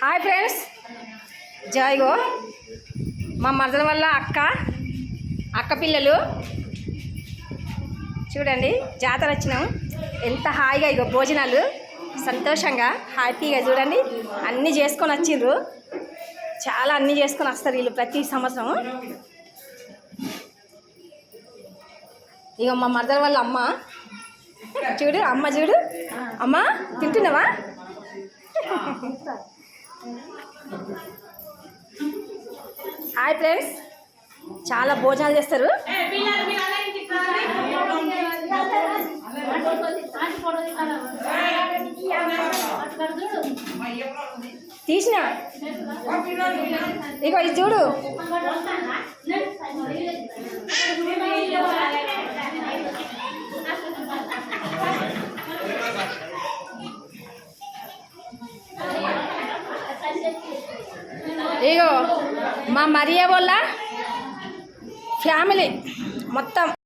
Hi friends, జాయిగో మా మరదల వల్ల అక్క పిల్లలు చూడండి. జాతర వచ్చినాం, ఎంత హాయిగా ఇగో భోజనాలు సంతోషంగా హ్యాపీగా చూడండి. అన్నీ చేసుకొని వచ్చిండ్రు, చాలా అన్నీ చేసుకొని వస్తారు వీళ్ళు ప్రతి సంవత్సరం. ఇక మా మరదల వల్ల అమ్మ చూడు, అమ్మ చూడు, అమ్మ తింటున్నావా? హాయ్ ఫ్రెండ్స్, చాలా భోజనాలు చేస్తారు. తీసిన ఇగో ఇది చూడు. ఇగో మా మరియా వాళ్ళ ఫ్యామిలీ మొత్తం